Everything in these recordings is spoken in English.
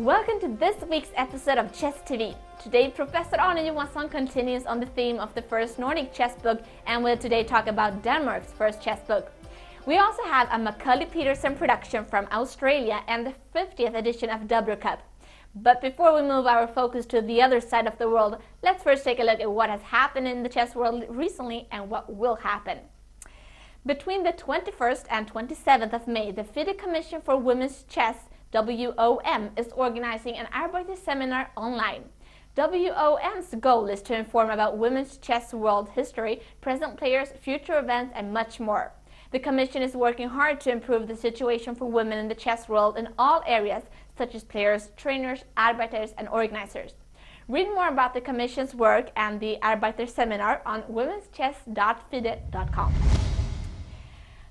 Welcome to this week's episode of Chess TV. Today, Professor Arne Johansson continues on the theme of the first Nordic chess book and will today talk about Denmark's first chess book. We also have a Macaulay Peterson production from Australia and the 50th edition of W Cup. But before we move our focus to the other side of the world, let's first take a look at what has happened in the chess world recently and what will happen. Between the 21st and 27th of May, the FIDE Commission for Women's Chess, WOM, is organizing an Arbeiter seminar online. WOM's goal is to inform about women's chess world history, present players, future events, and much more. The Commission is working hard to improve the situation for women in the chess world in all areas, such as players, trainers, arbiters, and organizers. Read more about the Commission's work and the Arbeiter seminar on womenschess.fide.com.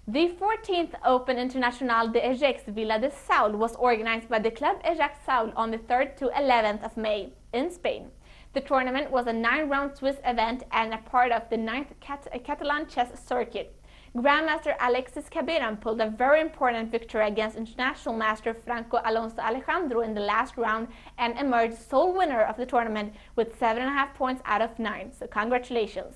The 14th Open International de Ajax Villa de Saul was organized by the Club Ajax Saul on the 3rd to 11th of May in Spain. The tournament was a 9-round Swiss event and a part of the 9th Catalan chess circuit. Grandmaster Alexis Caberan pulled a very important victory against international master Franco Alonso Alejandro in the last round and emerged sole winner of the tournament with 7.5 points out of 9, so congratulations.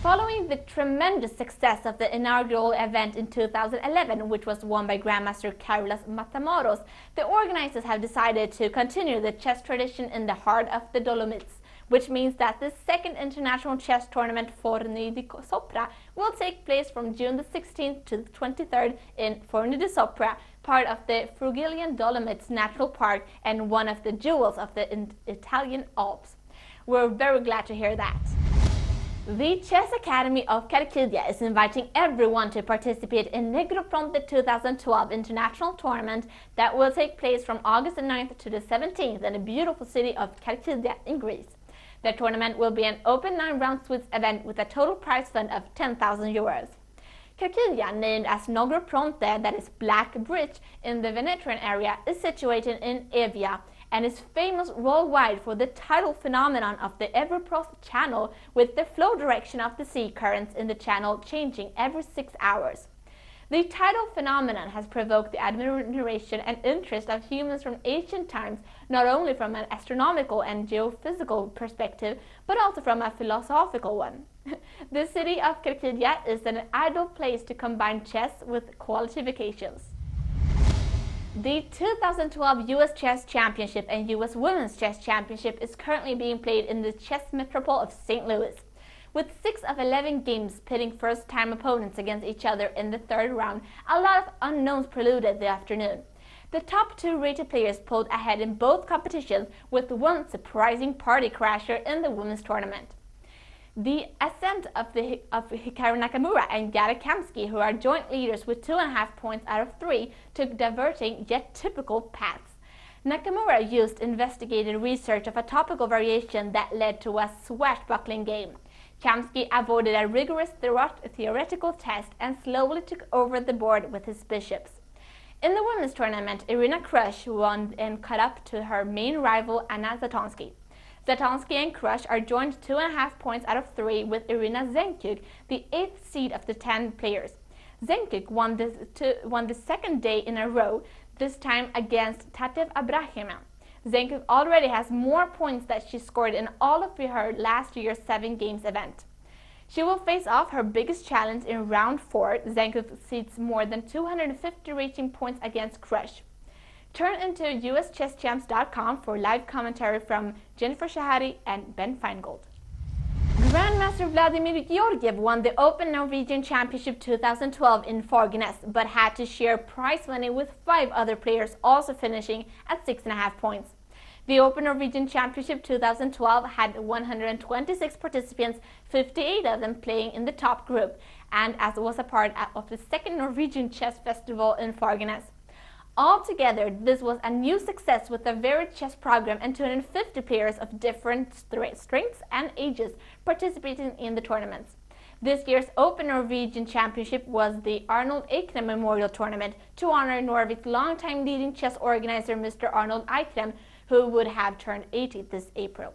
Following the tremendous success of the inaugural event in 2011, which was won by Grandmaster Carlos Matamoros, the organizers have decided to continue the chess tradition in the heart of the Dolomites, which means that the second international chess tournament Forni di Sopra will take place from June the 16th to the 23rd in Forni di Sopra, part of the Frugilian Dolomites Natural Park and one of the jewels of the Italian Alps. We're very glad to hear that. The Chess Academy of Carquidia is inviting everyone to participate in Negroponte 2012 International Tournament that will take place from August 9th to the 17th in the beautiful city of Carquidia in Greece. The tournament will be an open 9-round Swiss event with a total prize fund of 10,000 euros. Carquidia, named as Negroponte, that is Black Bridge, in the Venetian area, is situated in Evia and is famous worldwide for the tidal phenomenon of the Evripos channel, with the flow direction of the sea currents in the channel changing every 6 hours. The tidal phenomenon has provoked the admiration and interest of humans from ancient times, not only from an astronomical and geophysical perspective, but also from a philosophical one. The city of Carquidia is an ideal place to combine chess with quality vacations. The 2012 U.S. Chess Championship and U.S. Women's Chess Championship is currently being played in the chess metropole of St. Louis, with 6 of 11 games pitting first-time opponents against each other in the third round. A lot of unknowns preluded the afternoon. The top 2 rated players pulled ahead in both competitions, with one surprising party crasher in the women's tournament. The ascent of Hikaru Nakamura and Gata Kamsky, who are joint leaders with 2.5 points out of 3, took diverting yet typical paths. Nakamura used investigated research of a topical variation that led to a swashbuckling game. Kamsky avoided a rigorous theoretical test and slowly took over the board with his bishops. In the women's tournament, Irina Krush won and caught up to her main rival Anna Zatonsky. Zatonsky and Krush are joined 2.5 points out of 3 with Irina Zenkuk, the 8th seed of the 10 players. Zenkuk won the second day in a row, this time against Tatev Abrahamyan. Zenkuk already has more points that she scored in all of her last year's 7 games event. She will face off her biggest challenge in round 4. Zenkuk seeds more than 250 reaching points against Krush. Turn into uschesschamps.com for live commentary from Jennifer Shahari and Ben Feingold. Grandmaster Vladimir Georgiev won the Open Norwegian Championship 2012 in Forgenes, but had to share prize money with 5 other players, also finishing at 6.5 points. The Open Norwegian Championship 2012 had 126 participants, 58 of them playing in the top group, and as was a part of the second Norwegian Chess Festival in Forgenes. Altogether, this was a new success with a varied chess program and 250 players of different strengths and ages participating in the tournaments. This year's Open Norwegian Championship was the Arnold Eikrem Memorial Tournament to honor Norway's longtime leading chess organizer Mr. Arnold Eikrem, who would have turned 80 this April.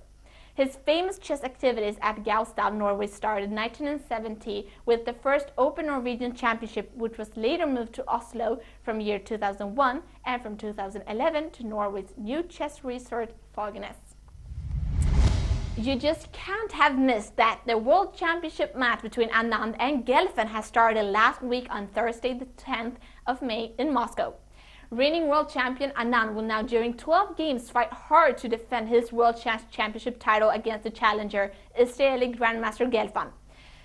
His famous chess activities at Gausdal, Norway started in 1970 with the first Open Norwegian Championship, which was later moved to Oslo from year 2001, and from 2011 to Norway's new chess resort Fagernes. You just can't have missed that the World Championship match between Anand and Gelfand has started last week on Thursday the 10th of May in Moscow. Reigning world champion Anand will now during 12 games fight hard to defend his World Chess Championship title against the challenger, Israeli Grandmaster Gelfand.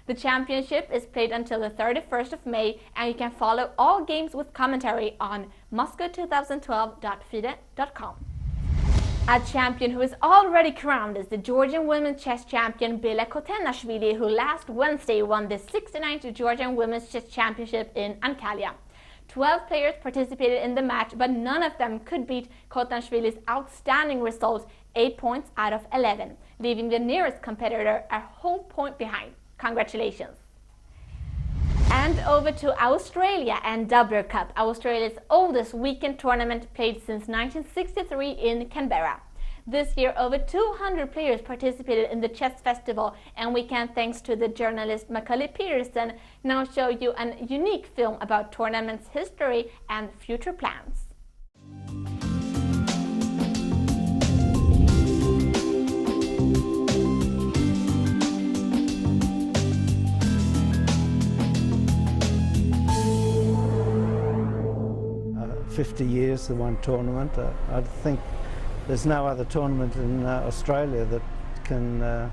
The championship is played until the 31st of May, and you can follow all games with commentary on moscow2012.fide.com. A champion who is already crowned is the Georgian women's chess champion Bela Kotenashvili, who last Wednesday won the 69th Georgian Women's Chess Championship in Antalya. 12 players participated in the match, but none of them could beat Kotanashvili's outstanding result, 8 points out of 11, leaving the nearest competitor a whole point behind. Congratulations! And over to Australia and Doubler Cup, Australia's oldest weekend tournament, played since 1963 in Canberra. This year, over 200 players participated in the chess festival, and we can, thanks to the journalist Macaulay Peterson, now show you a unique film about tournament's history and future plans. Uh, 50 years, the one tournament. I think there's no other tournament in Australia that can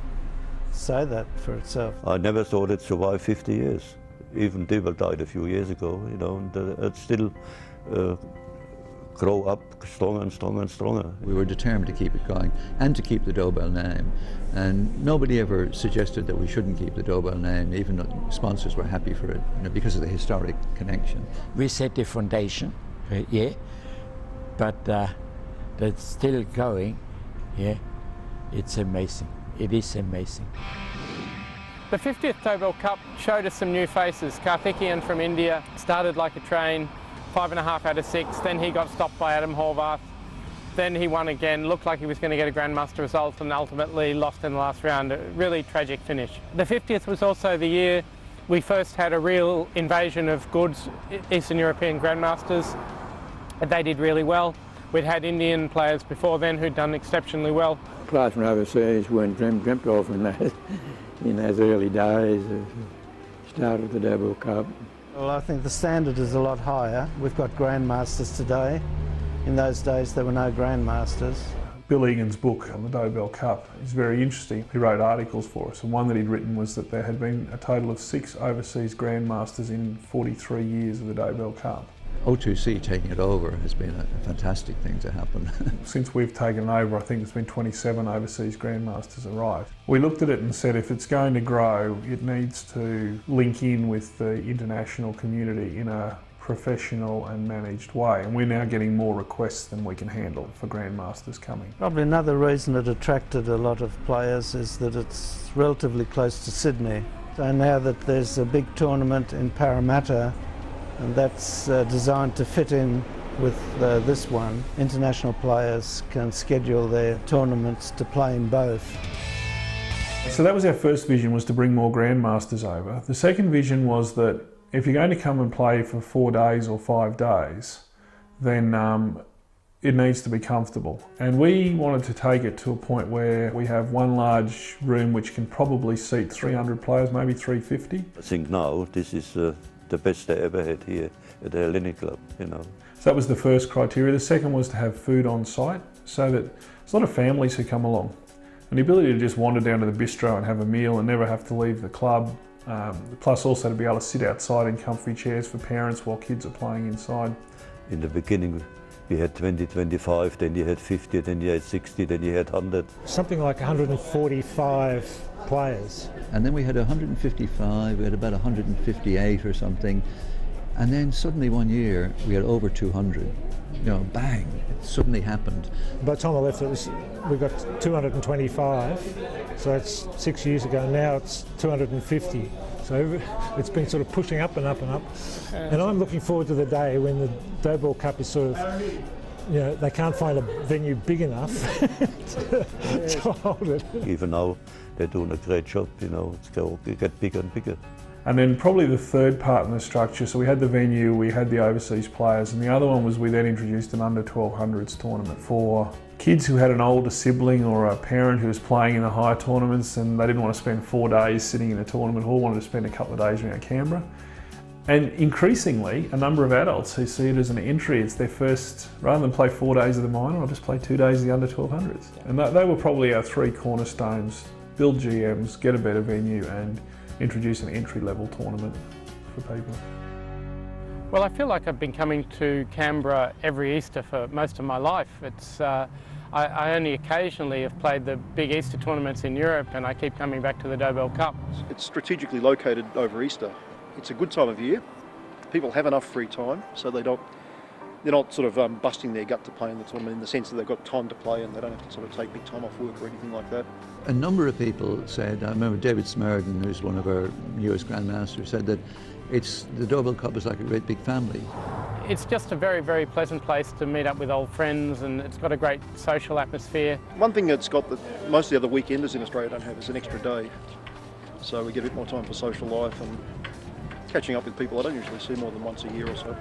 say that for itself. I never thought it survived 50 years. Even Dibble died a few years ago, you know, and it still grow up stronger and stronger and stronger. We were determined to keep it going and to keep the Dobell name, and nobody ever suggested that we shouldn't keep the Dobell name, even though sponsors were happy for it, you know, because of the historic connection. We set the foundation, yeah, but that's still going, yeah. It's amazing. It is amazing. The 50th Dobell Cup showed us some new faces. Karthikeyan from India started like a train, 5.5 out of 6. Then he got stopped by Adam Horvath. Then he won again, looked like he was going to get a Grandmaster result, and ultimately lost in the last round. A really tragic finish. The 50th was also the year we first had a real invasion of good Eastern European Grandmasters. They did really well. We'd had Indian players before then who'd done exceptionally well. Players from overseas weren't dreamt of in those early days of start of the Dobell Cup. Well, I think the standard is a lot higher. We've got grandmasters today. In those days there were no grandmasters. Bill Egan's book on the Dobell Cup is very interesting. He wrote articles for us, and one that he'd written was that there had been a total of 6 overseas grandmasters in 43 years of the Dobell Cup. O2C taking it over has been a fantastic thing to happen. Since we've taken over, I think there's been 27 overseas grandmasters arrived. We looked at it and said if it's going to grow, it needs to link in with the international community in a professional and managed way, and we're now getting more requests than we can handle for grandmasters coming. Probably another reason it attracted a lot of players is that it's relatively close to Sydney. So now that there's a big tournament in Parramatta, and that's designed to fit in with this one, international players can schedule their tournaments to play in both. So that was our first vision, was to bring more grandmasters over. The second vision was that if you're going to come and play for 4 days or 5 days, then it needs to be comfortable. And we wanted to take it to a point where we have one large room which can probably seat 300 players, maybe 350. I think now this is the best they ever had here at the Hellenic Club, you know. So that was the first criteria. The second was to have food on site, so that there's a lot of families who come along. And the ability to just wander down to the bistro and have a meal and never have to leave the club. Plus also to be able to sit outside in comfy chairs for parents while kids are playing inside. In the beginning we had 20, 25, then you had 50, then you had 60, then you had 100. Something like 145 players. And then we had 155, we had about 158 or something, and then suddenly one year we had over 200. You know, bang, it suddenly happened. By the time I left, we got 225, so that's 6 years ago. Now it's 250. So it's been sort of pushing up and up and up. And I'm looking forward to the day when the Dobell Cup is sort of you know, they can't find a venue big enough to hold it. Even now, they're doing a great job, you know, it gets bigger and bigger. And then probably the third part in the structure, so we had the venue, we had the overseas players, and the other one was we then introduced an under 1200s tournament for kids who had an older sibling or a parent who was playing in the higher tournaments and they didn't want to spend 4 days sitting in a tournament hall, wanted to spend a couple of days around Canberra. And increasingly, a number of adults who see it as an entry, it's their first, rather than play 4 days of the minor, I'll just play 2 days of the under 1200s. And they were probably our 3 cornerstones: build GMs, get a better venue, and introduce an entry-level tournament for people. Well, I feel like I've been coming to Canberra every Easter for most of my life. I only occasionally have played the big Easter tournaments in Europe, and I keep coming back to the Dobell Cup. It's strategically located over Easter. It's a good time of year. People have enough free time, so they're not sort of busting their gut to play in the tournament, in the sense that they've got time to play and they don't have to sort of take big time off work or anything like that. A number of people said, I remember David Smerden, who's one of our newest grandmasters, said that the Dobell Cup is like a great big family. It's just a very, very pleasant place to meet up with old friends, and it's got a great social atmosphere. One thing that's got that most of the other weekenders in Australia don't have is an extra day. So we get a bit more time for social life and catching up with people I don't usually see more than once a year or so.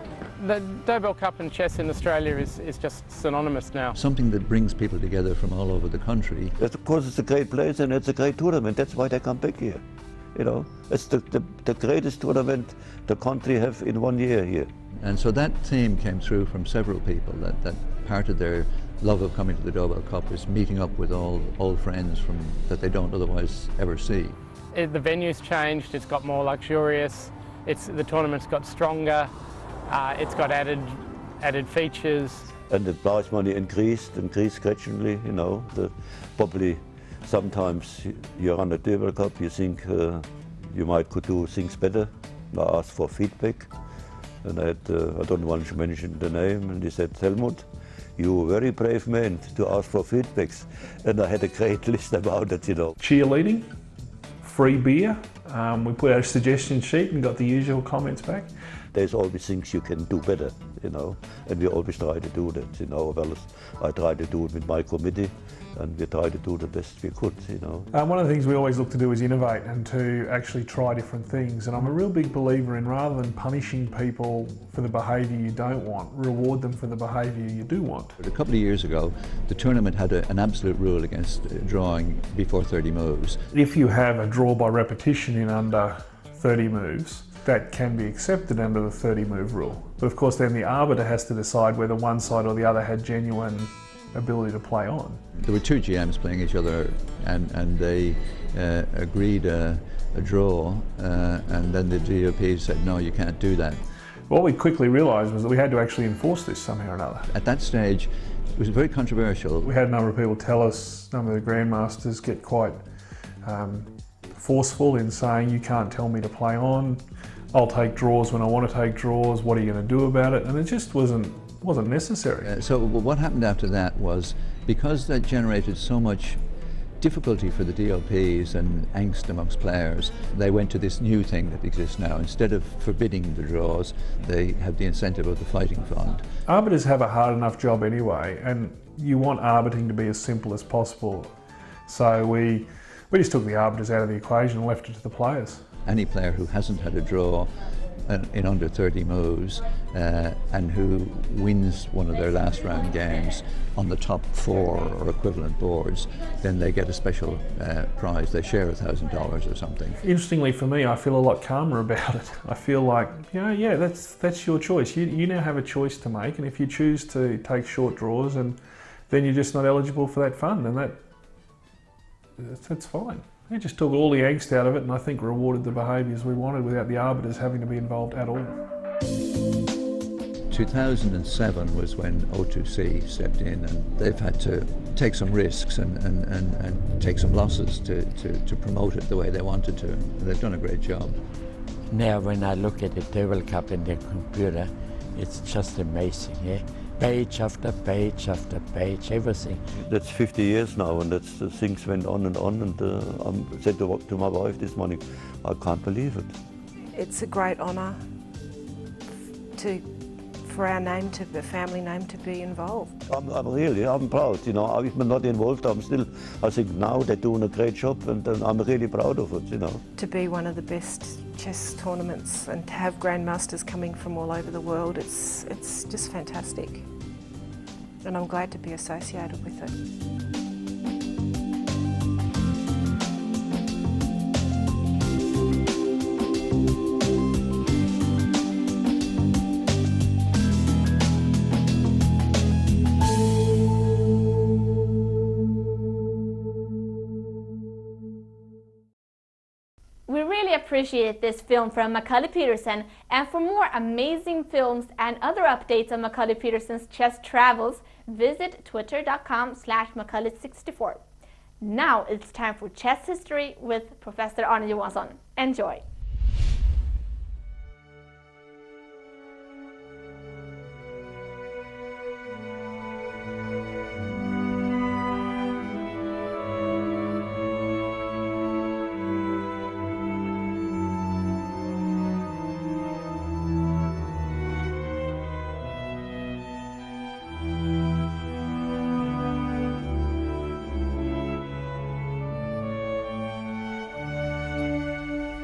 The Dobell Cup and chess in Australia is just synonymous now. Something that brings people together from all over the country. Yes, of course, it's a great place and it's a great tournament. That's why they come back here. You know, it's the greatest tournament the country have in 1 year here. And so that theme came through from several people, that part of their love of coming to the Dobell Cup is meeting up with all old friends that they don't otherwise ever see. The venue's changed, it's got more luxurious, the tournament's got stronger, it's got added features. And the prize money increased gradually, you know. Probably sometimes you're on the Dobell Cup, you think you could do things better. I asked for feedback, and I don't want to mention the name, and he said, Helmut, you're a very brave man to ask for feedbacks. And I had a great list about it, you know. Cheerleading, free beer. We put out a suggestion sheet and got the usual comments back. There's always things you can do better, you know, and we always try to do that, you know. Well, I try to do it with my committee, and we try to do the best we could, you know. One of the things we always look to do is innovate and to actually try different things. And I'm a real big believer in, rather than punishing people for the behaviour you don't want, reward them for the behaviour you do want. A couple of years ago, the tournament had an absolute rule against drawing before 30 moves. If you have a draw by repetition in under 30 moves, that can be accepted under the 30-move rule. But of course then the arbiter has to decide whether one side or the other had genuine ability to play on. There were 2 GMs playing each other, and they agreed a draw, and then the DOP said, no, you can't do that. What we quickly realised was that we had to actually enforce this somehow or another. At that stage, it was very controversial. We had a number of people tell us, a number of the grandmasters get quite forceful in saying, you can't tell me to play on, I'll take draws when I want to take draws, what are you going to do about it? And it just wasn't necessary. So what happened after that was, because that generated so much difficulty for the DOPs and angst amongst players, they went to this new thing that exists now. Instead of forbidding the draws, they have the incentive of the fighting fund. Arbiters have a hard enough job anyway, and you want arbitering to be as simple as possible. So we just took the arbiters out of the equation and left it to the players. Any player who hasn't had a draw in under 30 moves and who wins one of their last round games on the top 4 or equivalent boards, then they get a special prize. They share $1,000 or something. Interestingly for me, I feel a lot calmer about it. I feel like, yeah, that's your choice. You now have a choice to make, and if you choose to take short draws, and then you're just not eligible for that fund, and that's fine. It just took all the angst out of it, and I think rewarded the behaviours we wanted without the arbiters having to be involved at all. 2007 was when O2C stepped in, and they've had to take some risks and take some losses to promote it the way they wanted to. And they've done a great job. Now when I look at the Dobell Cup in the computer, it's just amazing, yeah? Page after page after page, everything. That's 50 years now, and things went on, and I said to my wife this morning, I can't believe it. It's a great honour for our name to, the family name, to be involved. I'm proud, you know. I'm not involved, I think now they're doing a great job, and I'm really proud of it, you know. To be one of the best chess tournaments and to have grandmasters coming from all over the world, it's just fantastic. And I'm glad to be associated with it. We really appreciate this film from Macaulay Peterson, and for more amazing films and other updates on Macaulay Peterson's chess travels, visit twitter.com/Macaulay64. Now it's time for chess history with Professor Arne Johansson. Enjoy!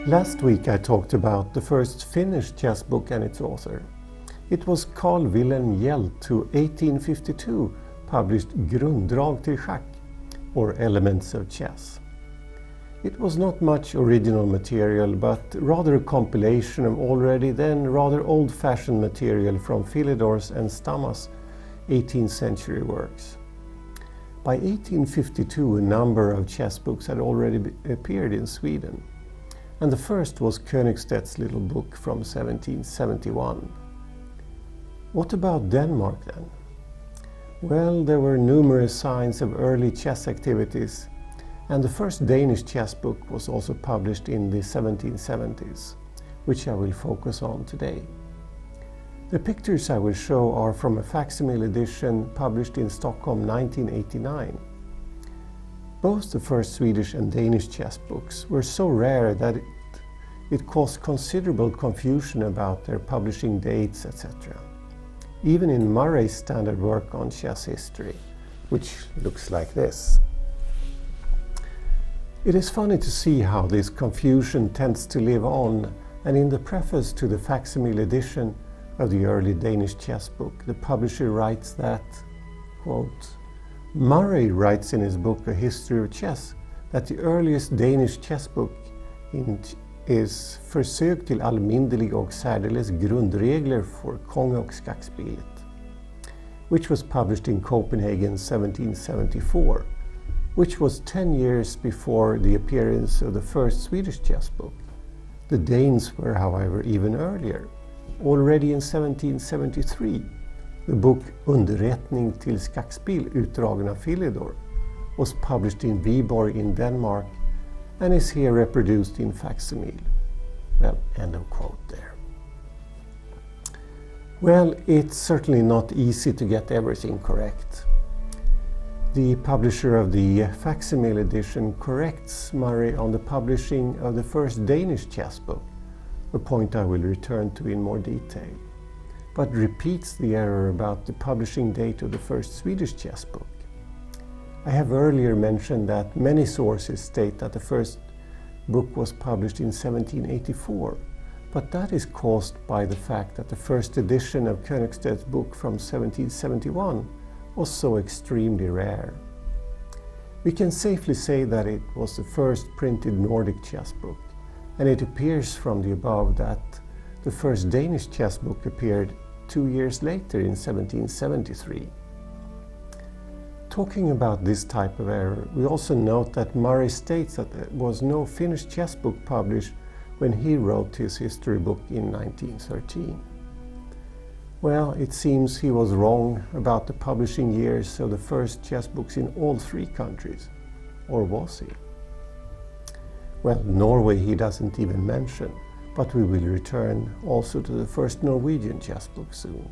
Last week I talked about the first Finnish chess book and its author. It was Carl Wilhelm Hjelt who 1852 published Grunddrag till schack, or Elements of Chess. It was not much original material, but rather a compilation of already then rather old-fashioned material from Philidor's and Stamma's 18th century works. By 1852 a number of chess books had already appeared in Sweden, and the first was Königstedt's little book from 1771. What about Denmark then? Well, there were numerous signs of early chess activities, and the first Danish chess book was also published in the 1770s, which I will focus on today. The pictures I will show are from a facsimile edition published in Stockholm 1989. Both the first Swedish and Danish chess books were so rare that it caused considerable confusion about their publishing dates, etc. Even in Murray's standard work on chess history, which looks like this. It is funny to see how this confusion tends to live on, and in the preface to the facsimile edition of the early Danish chess book, the publisher writes that, quote, Murray writes in his book A History of Chess that the earliest Danish chess book is Försök till allmänneliga och särdeles grundregler för konge- och skackspelet, which was published in Copenhagen 1774, which was 10 years before the appearance of the first Swedish chess book. The Danes were, however, even earlier. Already in 1773, the book Underrättning till skackspel utdragen av Philidor was published in Viborg in Denmark and is here reproduced in facsimile. Well, end of quote there. Well, it's certainly not easy to get everything correct. The publisher of the facsimile edition corrects Murray on the publishing of the first Danish chess book, a point I will return to in more detail, but repeats the error about the publishing date of the first Swedish chess book. I have earlier mentioned that many sources state that the first book was published in 1784, but that is caused by the fact that the first edition of Königstedt's book from 1771 was so extremely rare. We can safely say that it was the first printed Nordic chess book, and it appears from the above that the first Danish chess book appeared 2 years later in 1773. Talking about this type of error, we also note that Murray states that there was no Finnish chess book published when he wrote his history book in 1913. Well, it seems he was wrong about the publishing years of the first chess books in all three countries. Or was he? Well, Norway he doesn't even mention, but we will return also to the first Norwegian chess book soon.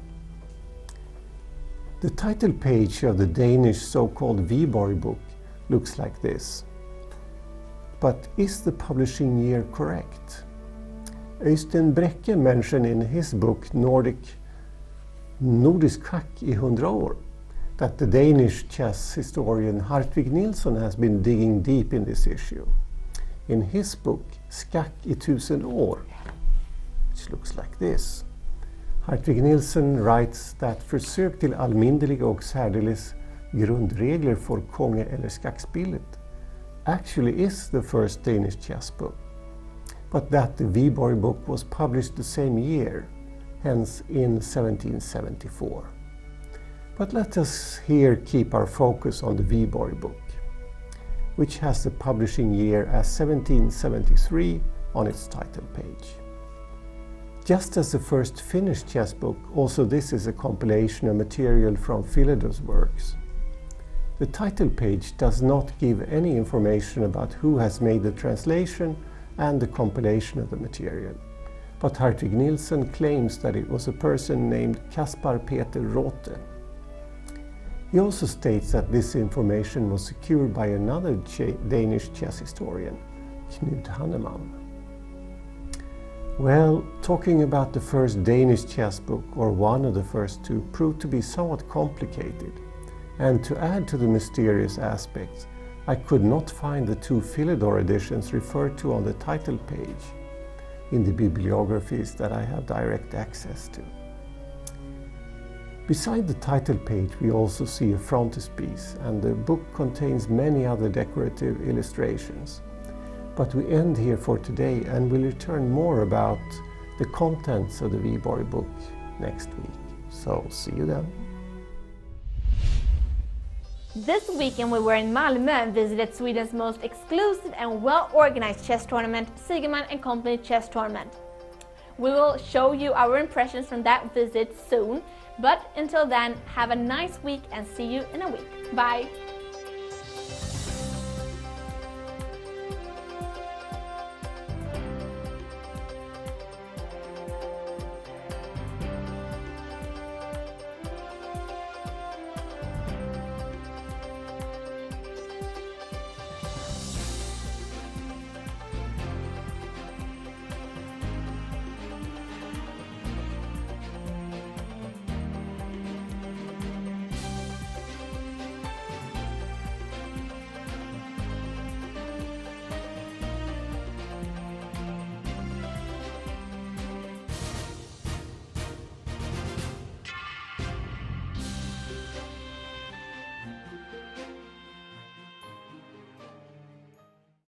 The title page of the Danish so-called Viborg book looks like this. But is the publishing year correct? Øystein Brekke mentioned in his book Nordic Nordisk schack i 100 år, that the Danish chess historian Hartvig Nilsson has been digging deep in this issue. In his book, Skack i 1000 år, which looks like this, Hartvig Nilsson writes that försök till allmänneliga och särdeles grundregler för konge- eller skackspelet actually is the first Danish chess book, but that the Viborg book was published the same year, hence in 1774. But let us here keep our focus on the Viborg book, which has the publishing year as 1773 on its title page. Just as the first Finnish chess book, also this is a compilation of material from Philidor's works. The title page does not give any information about who has made the translation and the compilation of the material, but Hartvig Nilsson claims that it was a person named Caspar Peter Rothe. He also states that this information was secured by another Danish chess historian, Knut Hannemann. Well, talking about the first Danish chess book, or one of the first two, proved to be somewhat complicated. And to add to the mysterious aspects, I could not find the two Philidor editions referred to on the title page in the bibliographies that I have direct access to. Beside the title page, we also see a frontispiece, and the book contains many other decorative illustrations. But we end here for today, and we'll return more about the contents of the Viborg book next week. So, see you then. This weekend we were in Malmö and visited Sweden's most exclusive and well-organized chess tournament, Sigeman & Company Chess Tournament. We will show you our impressions from that visit soon, but until then, have a nice week and see you in a week. Bye!